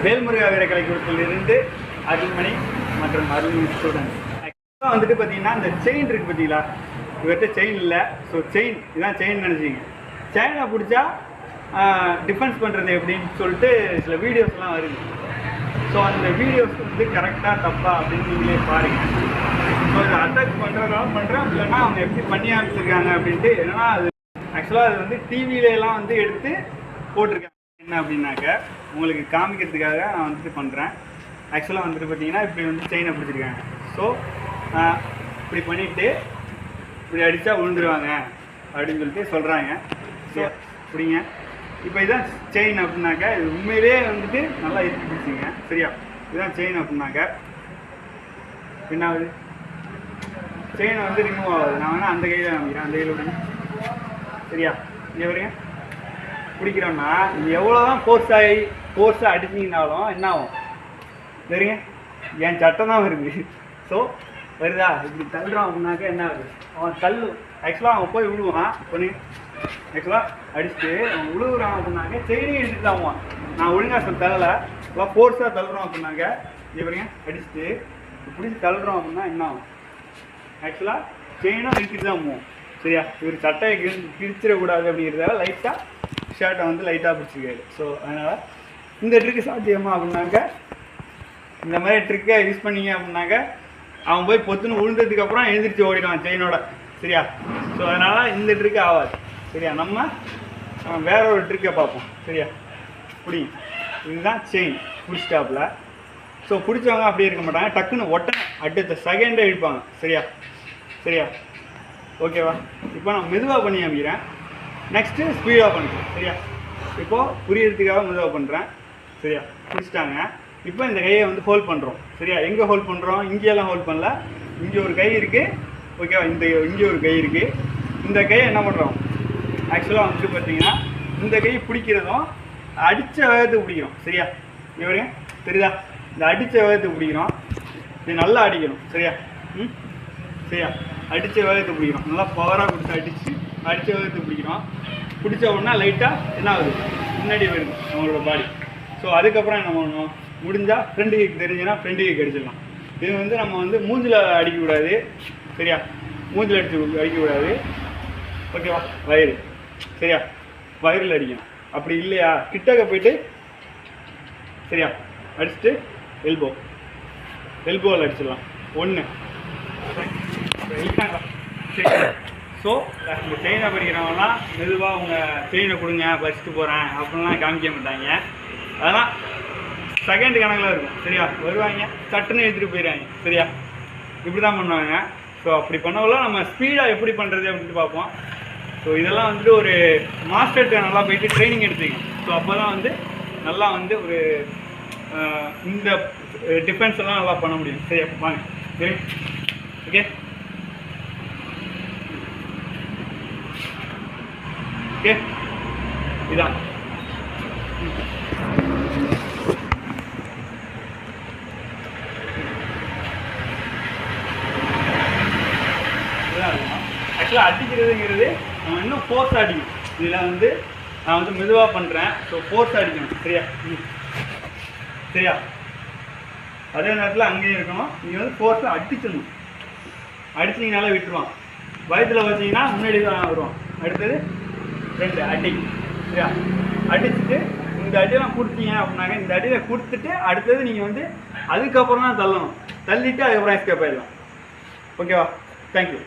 வேல்முருகா வீரக்கலைக்கூடத்திலிருந்து அருள்மணி மற்றும் அருள்மணி ஸ்டூடெண்ட்ஸ். ஆக்சுவலாக வந்துட்டு பார்த்தீங்கன்னா இந்த செயின் இருக்குது பார்த்தீங்களா, இவர்கிட்ட செயின் இல்லை. ஸோ செயின் இதான் செயின் நினச்சிங்க. செயினை பிடிச்சா டிஃபென்ஸ் பண்ணுறது எப்படின்னு சொல்லிட்டு சில வீடியோஸ்லாம் வருது. ஸோ அந்த வீடியோஸ் வந்து கரெக்டாக தப்பா அப்படின்னு நீங்களே பாருங்கள். ஸோ இதை அட்டாக் பண்ணுறதுனால பண்ணுறேன், இல்லைன்னா அவங்க எப்படி பண்ணி ஆரம்பிச்சிருக்காங்க அப்படின்ட்டு. என்னன்னா அது ஆக்சுவலாக அது வந்து டிவிலெலாம் வந்து எடுத்து போட்டிருக்காங்க. என்ன அப்படின்னாக்க உங்களுக்கு காமிக்கிறதுக்காக நான் வந்துட்டு பண்ணுறேன். ஆக்சுவலாக வந்துட்டு பார்த்தீங்கன்னா இப்படி வந்து செயினை பிடிச்சிருக்காங்க. ஸோ இப்படி பண்ணிவிட்டு இப்படி அடித்தா விழுந்துருவாங்க அப்படின்னு சொல்லிட்டு சொல்கிறாங்க. ஸோ இப்படிங்க இப்போ இதுதான் செயின் அப்படின்னாக்க இது உண்மையிலே வந்துட்டு நல்லா இருக்கு பிடிச்சிங்க. சரியா, இதுதான் செயின் அப்படின்னாக்க என்ன ஆகுது, செயினை வந்து ரிமூவ் ஆகுது. நான் வேணால் அந்த கையில் காமிக்கிறேன், அந்த கையில் விடுங்க. சரியா, இங்கே வரீங்க பிடிக்கிறோன்னா நீங்கள் எவ்வளோ தான் ஃபோர்ஸாக அடிச்சிங்கனாலும் என்ன ஆகும் சரிங்க, என் சட்டம் தான் வருது. ஸோ வருதா, இப்படி தள்ளுறான் அப்படின்னாக்க என்ன ஆகுது, அவன் ஆக்சுவலாக அவன் போய் விழுவான். பண்ணி ஆக்சுவலாக அடிச்சுட்டு அவன் விழுகுறான் அப்படின்னாக்க செயினையும் எடுத்துட்டு ஆவான். நான் ஒழுங்காக தள்ளலை, இல்லை ஃபோர்ஸாக தள்ளுறோம் அப்படின்னாக்க இவரையும் அடிச்சுட்டு பிடிச்சி தள்ளுறோம் அப்படின்னா என்ன ஆகும், ஆக்சுவலாக செயினும் இழுத்துட்டு தான் போவோம். சரியா, இவர் சட்டையை கிழிச்சிடக்கூடாது அப்படிங்கிறதால லைட்டாக ஷர்ட்டை வந்து லைட்டாக பிடிச்சிருக்காரு. ஸோ அதனால் இந்த ட்ரிக்கு சாத்தியமா அப்படின்னாக்க இந்த மாதிரி ட்ரிக்கை யூஸ் பண்ணிங்க அப்படின்னாக்க அவன் போய் பொத்துன்னு விழுந்ததுக்கப்புறம் எழுந்திரிச்சு ஓடிடுவான் செயினோட. சரியா, ஸோ அதனால் இந்த ட்ரிக்கு ஆகாது. சரியா, நம்ம வேற ஒரு ட்ரிக்கை பார்ப்போம். சரியா, இதுதான் செயின் பிடிச்சிட்டாப்புல. ஸோ பிடிச்சவங்க அப்படியே இருக்க மாட்டாங்க, டக்குன்னு ஒட்டனை அடுத்த செகண்டே இழுப்பாங்க. சரியா ஓகேவா. இப்போ நான் மெதுவாக பண்ணி அமைக்கிறேன், நெக்ஸ்ட்டு ஸ்பீடாக பண்ணுறேன். சரியா, இப்போது புரியறதுக்காக மெதுவாக பண்ணுறேன். சரியா, பிடிச்சிட்டாங்க. இப்போ இந்த கையை வந்து ஹோல்ட் பண்ணுறோம். சரியா, எங்கே ஹோல்ட் பண்ணுறோம், இங்கேயெல்லாம் ஹோல்ட் பண்ணல, இங்கே ஒரு கை இருக்குது. ஓகேவா, இங்கே ஒரு கை இருக்குது. இந்த கையை என்ன பண்ணுறோம், ஆக்சுவலாக வந்துட்டு பார்த்தீங்கன்னா இந்த கை பிடிக்கிறதும் அடித்த வேகத்துக்கு பிடிக்கிறோம். சரியா, இவரு தெரியுதா, இந்த அடித்த வேகத்துக்கு பிடிக்கிறோம். இது நல்லா அடிக்கணும். சரியா, சரியா, அடித்த வேகத்துக்கு பிடிக்கிறோம். நல்லா பவராக கொடுத்து அடித்த வேகத்துக்கு பிடிக்கிறோம். பிடிச்ச உடனே லைட்டாக என்ன ஆகுது, முன்னாடி வருது நம்மளோட பாடி. ஸோ அதுக்கப்புறம் என்ன பண்ணணும், முடிஞ்சால் ஃப்ரெண்டு கேக் தெரிஞ்சுன்னா ஃப்ரெண்டு கேக் அடிச்சிடலாம். இது வந்து நம்ம வந்து மூஞ்சில் அடிக்கக்கூடாது. சரியா, மூஞ்சில் அடிக்கக்கூடாது. ஓகேவா, வயிறு. சரியா, வயிறில் அடிக்கணும். அப்படி இல்லையா கிட்டக்க போயிட்டு சரியா அடிச்சுட்டு எல்போவில் அடிச்சிடலாம். ஒன்று ஸோ இந்த செயினை படிக்கிறவங்கலாம் மெதுவாக உங்கள் செயினை கொடுங்க பறிச்சுட்டு போகிறேன் அப்படின்லாம் காமிக்க மாட்டாங்க. அதெல்லாம் செகண்ட் கணக்கில் இருக்கும். சரியா, வருவாங்க சட்டுன்னு எடுத்துகிட்டு போயிடுவாங்க. சரியா, இப்படி தான் பண்ணுவாங்க. ஸோ அப்படி பண்ணவங்கள நம்ம ஸ்பீடாக எப்படி பண்ணுறது அப்படின்ட்டு பார்ப்போம். ஸோ இதெல்லாம் வந்துட்டு ஒரு மாஸ்டர்கிட்ட நல்லா போயிட்டு ட்ரைனிங் எடுத்துங்க. ஸோ அப்போ தான் வந்து நல்லா வந்து ஒரு இந்த டிஃபென்ஸ் எல்லாம் நல்லா பண்ண முடியும். சரியா, வாங்க. சரி, ஓகே ஓகே இதான் ஆக்சுவலாக அடிக்கிறதுங்கிறது நம்ம இன்னும் ஃபோர்ஸ் அடிக்கணும். இதில் வந்து நான் வந்து மெதுவாக பண்ணுறேன். ஸோ ஃபோர்ஸ் அடிக்கணும். சரியா, அதே நேரத்தில் அங்கேயும் இருக்கணும். நீங்கள் வந்து ஃபோர்ஸை அடிச்சிடணும். அடிச்சிங்கனால விட்டுருவான். வயத்தில் வச்சிங்கன்னா முன்னாடி தான் வருவான். அடுத்தது 2 அடி. சரியா, அடிச்சுட்டு இந்த அடியெல்லாம் கொடுத்தீங்க அப்படின்னாங்க, இந்த அடியில் கொடுத்துட்டு அடுத்தது நீங்கள் வந்து அதுக்கப்புறம் தான் தள்ளணும். தள்ளிவிட்டு அதுக்கப்புறம் எஸ்கேப் ஆகிடலாம். ஓகேவா, தேங்க்யூ.